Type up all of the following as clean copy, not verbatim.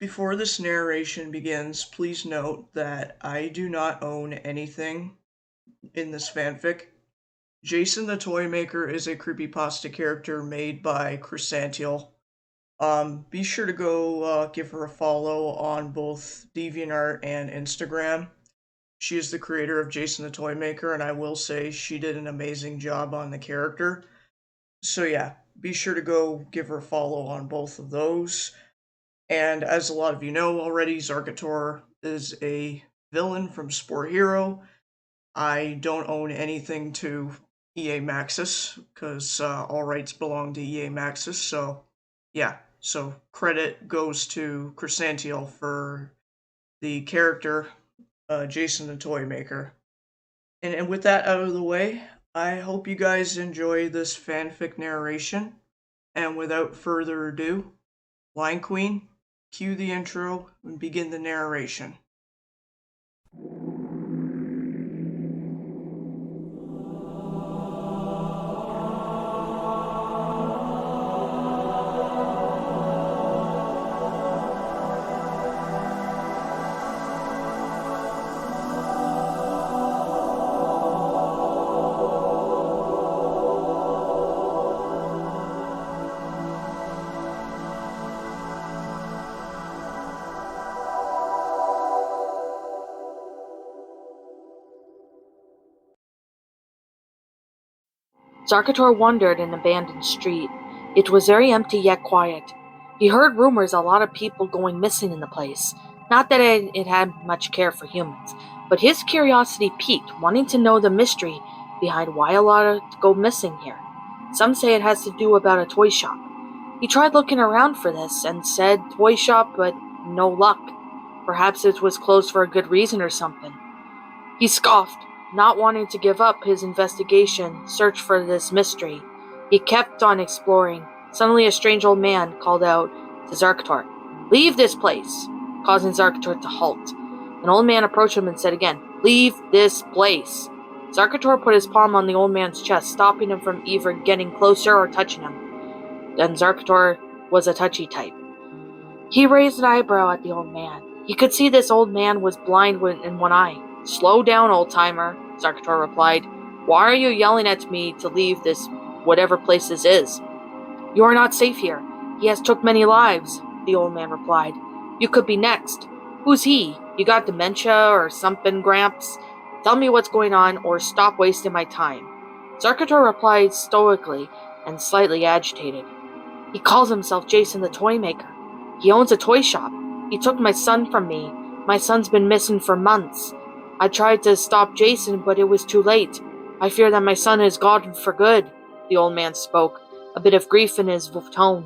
Before this narration begins, please note that I do not own anything in this fanfic. Jason the Toymaker is a creepypasta character made by Chrysantiel. Be sure to go give her a follow on both DeviantArt and Instagram. She is the creator of Jason the Toymaker, and I will say she did an amazing job on the character. So yeah, be sure to go give her a follow on both of those. And as a lot of you know already, Zarkhator is a villain from Sport Hero. I don't own anything to EA Maxis because all rights belong to EA Maxis. So, yeah. So credit goes to Chrysantiel for the character Jason the Toymaker. And with that out of the way, I hope you guys enjoy this fanfic narration. And without further ado, Line Queen, cue the intro and begin the narration. Zarkhator wandered an abandoned street. It was very empty yet quiet. He heard rumors a lot of people going missing in the place. Not that it had much care for humans, but his curiosity piqued, wanting to know the mystery behind why a lot go missing here. Some say it has to do about a toy shop. He tried looking around for this and said toy shop, but no luck. Perhaps it was closed for a good reason or something. He scoffed, not wanting to give up his search for this mystery. He kept on exploring. Suddenly a strange old man called out to Zarkhator, "Leave this place," causing Zarkhator to halt. An old man approached him and said again, "Leave this place." Zarkhator put his palm on the old man's chest, stopping him from either getting closer or touching him. Then Zarkhator was a touchy type. He raised an eyebrow at the old man. He could see this old man was blind in one eye. "Slow down, old-timer," Zarkhator replied. "Why are you yelling at me to leave this whatever place this is?" "You are not safe here. He has took many lives," the old man replied. "You could be next. Who's he? You got dementia or something, Gramps? Tell me what's going on or stop wasting my time." Zarkhator replied stoically and slightly agitated. "He calls himself Jason the Toymaker. He owns a toy shop. He took my son from me. My son's been missing for months. I tried to stop Jason, but it was too late. I fear that my son is gone for good," the old man spoke, a bit of grief in his tone.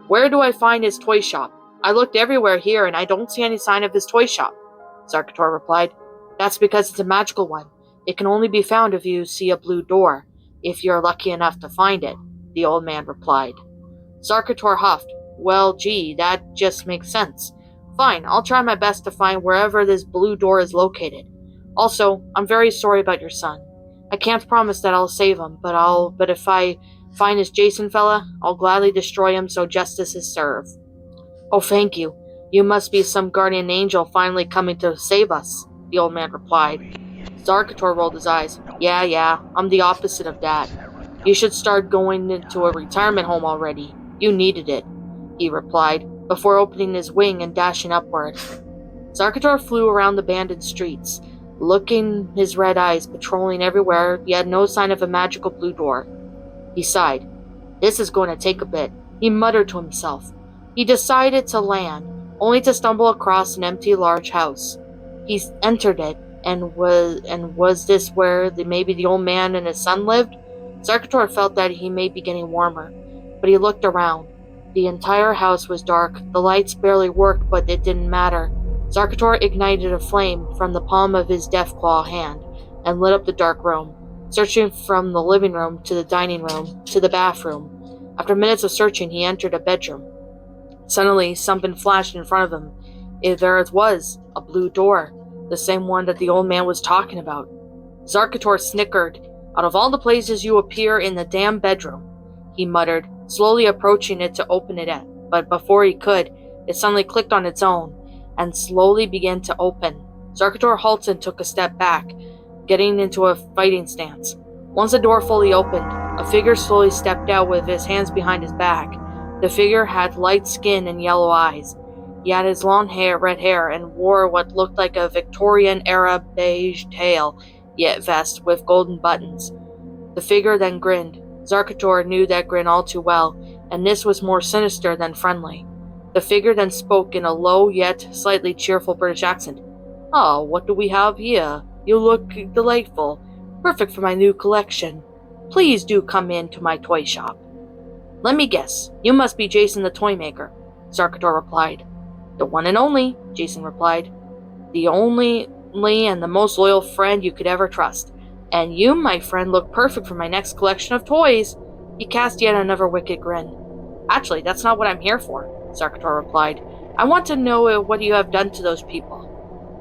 "Where do I find his toy shop? I looked everywhere here and I don't see any sign of his toy shop," Zarkhator replied. "That's because it's a magical one. It can only be found if you see a blue door, if you're lucky enough to find it," the old man replied. Zarkhator huffed. "Well, gee, that just makes sense. Fine, I'll try my best to find wherever this blue door is located. Also, I'm very sorry about your son. I can't promise that I'll save him, but if I find this Jason fella, I'll gladly destroy him so justice is served." "Oh, thank you. You must be some guardian angel finally coming to save us," the old man replied. Zarkhator rolled his eyes. Yeah, I'm the opposite of that. You should start going into a retirement home already. You needed it," he replied, before opening his wing and dashing upward. Zarkhator flew around the abandoned streets, looking his red eyes patrolling everywhere, yet no sign of a magical blue door. He sighed. "This is going to take a bit," he muttered to himself. He decided to land, only to stumble across an empty large house. He entered it, and was this where maybe the old man and his son lived? Zarkhator felt that he may be getting warmer, but he looked around. The entire house was dark. The lights barely worked, but it didn't matter. Zarkhator ignited a flame from the palm of his deathclaw hand and lit up the dark room, searching from the living room to the dining room to the bathroom. After minutes of searching, he entered a bedroom. Suddenly, something flashed in front of him. There it was, a blue door, the same one that the old man was talking about. Zarkhator snickered. "Out of all the places you appear in the damn bedroom," he muttered, slowly approaching it to open it, but before he could, It suddenly clicked on its own and slowly began to open. Zarkhator halted and took a step back, getting into a fighting stance. Once the door fully opened, a figure slowly stepped out with his hands behind his back. The figure had light skin and yellow eyes. He had his long red hair, and wore what looked like a Victorian-era beige tail, yet vest with golden buttons. The figure then grinned. Zarkhator knew that grin all too well, and this was more sinister than friendly. The figure then spoke in a low yet slightly cheerful British accent. "Oh, what do we have here? You look delightful. Perfect for my new collection. Please do come into my toy shop." "Let me guess. You must be Jason the Toymaker," Zarkhator replied. "The one and only," Jason replied. "The only and the most loyal friend you could ever trust. And you, my friend, look perfect for my next collection of toys." He cast yet another wicked grin. "Actually, that's not what I'm here for," Zarkhator replied. "I want to know what you have done to those people."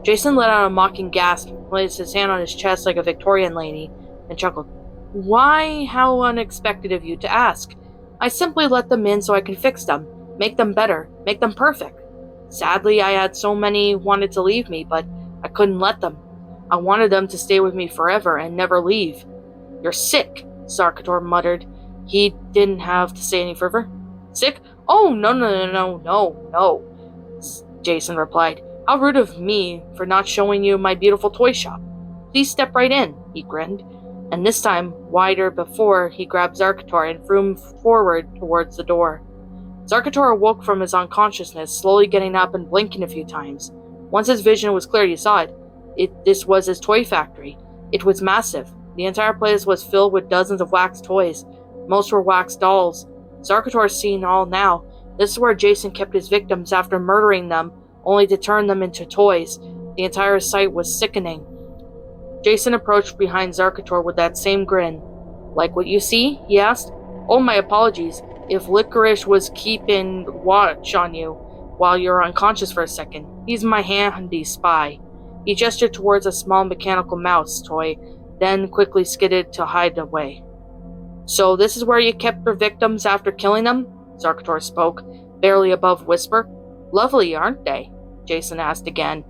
Jason let out a mocking gasp, placed his hand on his chest like a Victorian lady, and chuckled. "Why, how unexpected of you to ask. I simply let them in so I can fix them, make them better, make them perfect. Sadly, I had so many wanted to leave me, but I couldn't let them. I wanted them to stay with me forever and never leave." "You're sick," Zarkhator muttered. He didn't have to say any further. "Sick? Oh, no, Jason replied. "How rude of me for not showing you my beautiful toy shop. Please step right in," he grinned, and this time, wider before, he grabbed Zarkhator and threw him forward towards the door. Zarkhator awoke from his unconsciousness, slowly getting up and blinking a few times. Once his vision was clear, he saw it. This was his toy factory. It was massive. The entire place was filled with dozens of wax toys. Most were wax dolls. Zarkhator seeing all now. This is where Jason kept his victims after murdering them, only to turn them into toys. The entire sight was sickening. Jason approached behind Zarkhator with that same grin. "Like what you see?" he asked. "Oh, my apologies. If Licorice was keeping watch on you while you're unconscious for a second. He's my handy spy." He gestured towards a small mechanical mouse toy, then quickly skidded to hide away. "So this is where you kept your victims after killing them?" Zarkhator spoke, barely above whisper. "Lovely, aren't they?" Jason asked again.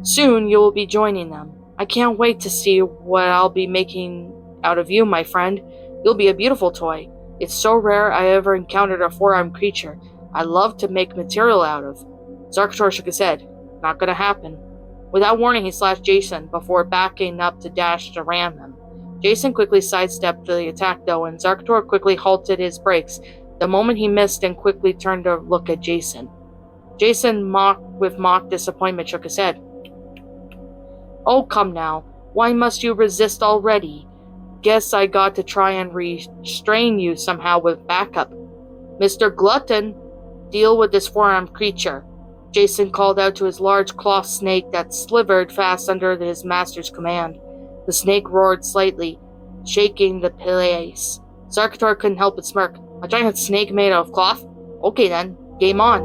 "Soon you will be joining them. I can't wait to see what I'll be making out of you, my friend. You'll be a beautiful toy. It's so rare I ever encountered a four-armed creature I love to make material out of." Zarkhator shook his head. "Not gonna happen." Without warning, he slashed Jason before backing up to dash to ram him. Jason quickly sidestepped the attack, though, and Zarkhator quickly halted his brakes the moment he missed and quickly turned to look at Jason. Jason, with mock disappointment, shook his head. "Oh, come now. Why must you resist already? Guess I got to try and restrain you somehow with backup. Mr. Glutton, deal with this four-armed creature." Jason called out to his large cloth snake that slithered fast under his master's command. The snake roared slightly, shaking the place. Zarkhator couldn't help but smirk. "A giant snake made out of cloth? Okay then, game on."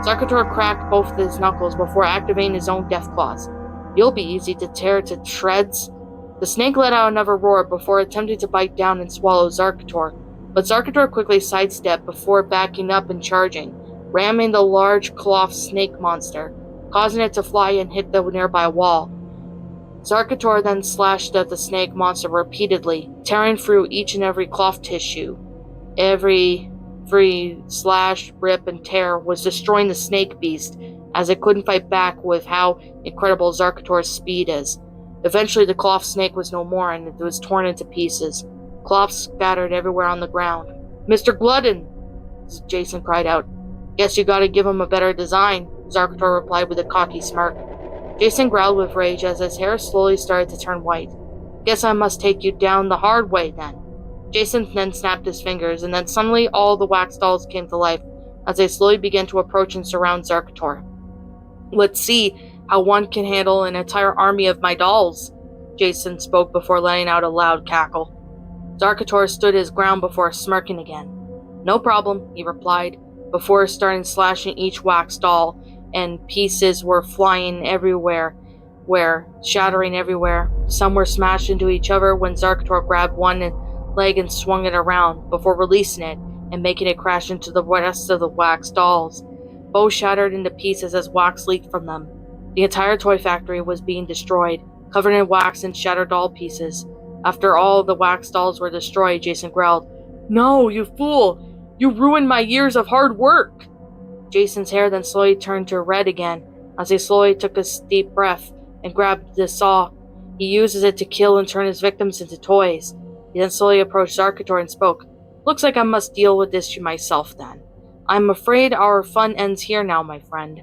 Zarkhator cracked both of his knuckles before activating his own death claws. "You'll be easy to tear to shreds." The snake let out another roar before attempting to bite down and swallow Zarkhator, but Zarkhator quickly sidestepped before backing up and charging, ramming the large cloth snake monster, causing it to fly and hit the nearby wall. Zarkhator then slashed at the snake monster repeatedly, tearing through each and every cloth tissue. Every slash, rip, and tear was destroying the snake beast, as it couldn't fight back with how incredible Zarkhator's speed is. Eventually, the cloth snake was no more, and it was torn into pieces. Cloth scattered everywhere on the ground. "Mr. Glutton!" Jason cried out. "Guess you gotta give him a better design," Zarkhator replied with a cocky smirk. Jason growled with rage as his hair slowly started to turn white. "Guess I must take you down the hard way, then." Jason then snapped his fingers, and then suddenly all the wax dolls came to life as they slowly began to approach and surround Zarkhator. "Let's see how one can handle an entire army of my dolls," Jason spoke before letting out a loud cackle. Zarkhator stood his ground before smirking again. "No problem," he replied, before starting slashing each wax doll, and pieces were flying everywhere, shattering everywhere. Some were smashed into each other when Zarkhator grabbed one leg and swung it around, before releasing it and making it crash into the rest of the wax dolls. both shattered into pieces as wax leaked from them. The entire toy factory was being destroyed, covered in wax and shattered doll pieces. After all the wax dolls were destroyed, Jason growled, "No, you fool! You ruined my years of hard work!" Jason's hair then slowly turned to red again as he slowly took a deep breath and grabbed the saw. He uses it to kill and turn his victims into toys. He then slowly approached Zarkhator and spoke, "Looks like I must deal with this myself then. I'm afraid our fun ends here now, my friend."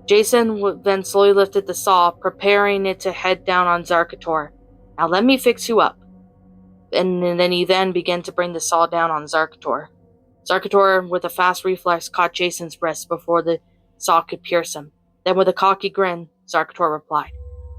Jason then slowly lifted the saw, preparing it to head down on Zarkhator. "Now let me fix you up." And then he began to bring the saw down on Zarkhator. Zarkhator, with a fast reflex, caught Jason's wrist before the saw could pierce him. Then with a cocky grin, Zarkhator replied,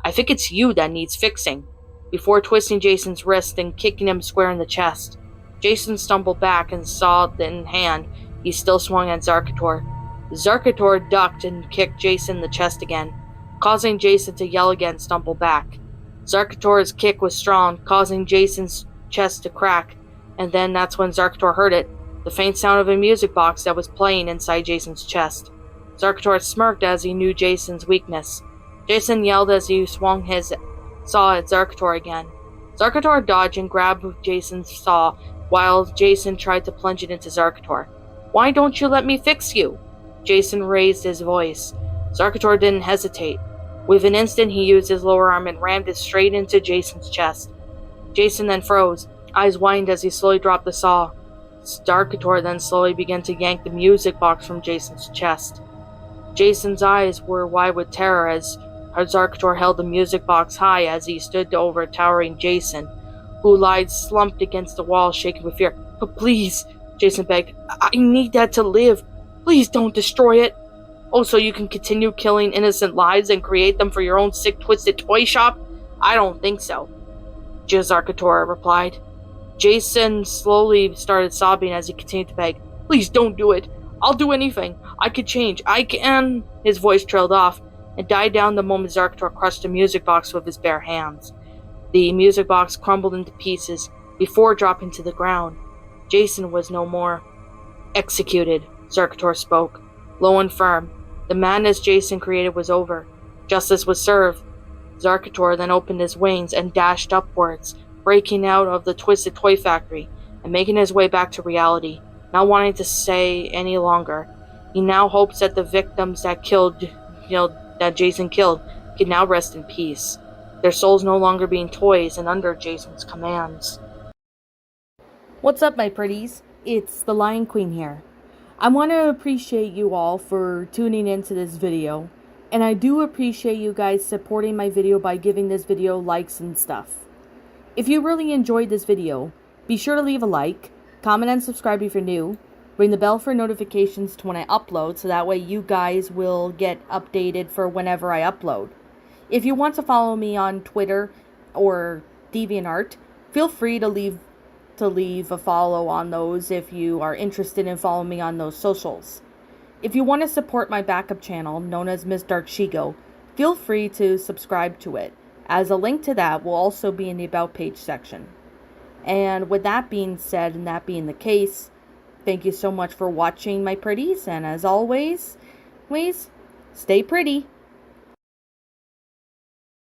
"I think it's you that needs fixing," before twisting Jason's wrist and kicking him square in the chest. Jason stumbled back and saw that in hand he still swung at Zarkhator. Zarkhator ducked and kicked Jason in the chest again, causing Jason to yell again and stumble back. Zarkhator's kick was strong, causing Jason's chest to crack, and then that's when Zarkhator heard it, the faint sound of a music box that was playing inside Jason's chest. Zarkhator smirked as he knew Jason's weakness. Jason yelled as he swung his saw at Zarkhator again. Zarkhator dodged and grabbed Jason's saw while Jason tried to plunge it into Zarkhator. "Why don't you let me fix you?" Jason raised his voice. Zarkhator didn't hesitate. With an instant, he used his lower arm and rammed it straight into Jason's chest. Jason then froze, eyes widened as he slowly dropped the saw. Zarkhator then slowly began to yank the music box from Jason's chest. Jason's eyes were wide with terror as Zarkhator held the music box high as he stood over towering Jason, who lied slumped against the wall, shaking with fear. "But please," Jason begged, "I need that to live. Please don't destroy it. Oh, so you can continue killing innocent lives and create them for your own sick, twisted toy shop? I don't think so," Zarkhator replied. Jason slowly started sobbing as he continued to beg, "Please don't do it. I'll do anything. I could change. I can." His voice trailed off and died down the moment Zarkhator crushed the music box with his bare hands. The music box crumbled into pieces before dropping to the ground. Jason was no more. "Executed," Zarkhator spoke, low and firm. The madness Jason created was over. Justice was served. Zarkhator then opened his wings and dashed upwards, breaking out of the twisted toy factory and making his way back to reality, not wanting to stay any longer. He now hopes that the victims that Jason killed can now rest in peace, their souls no longer being toys and under Jason's commands. What's up, my pretties? It's the Lion Queen here. I want to appreciate you all for tuning into this video, and I do appreciate you guys supporting my video by giving this video likes and stuff. If you really enjoyed this video, be sure to leave a like, comment and subscribe if you're new, ring the bell for notifications to when I upload so that way you guys will get updated for whenever I upload. If you want to follow me on Twitter or DeviantArt, feel free to leave a follow on those if you are interested in following me on those socials. If you want to support my backup channel, known as Miss Dark Shigo, feel free to subscribe to it, as a link to that will also be in the About page section. And with that being said, and that being the case, thank you so much for watching, my pretties, and as always, stay pretty.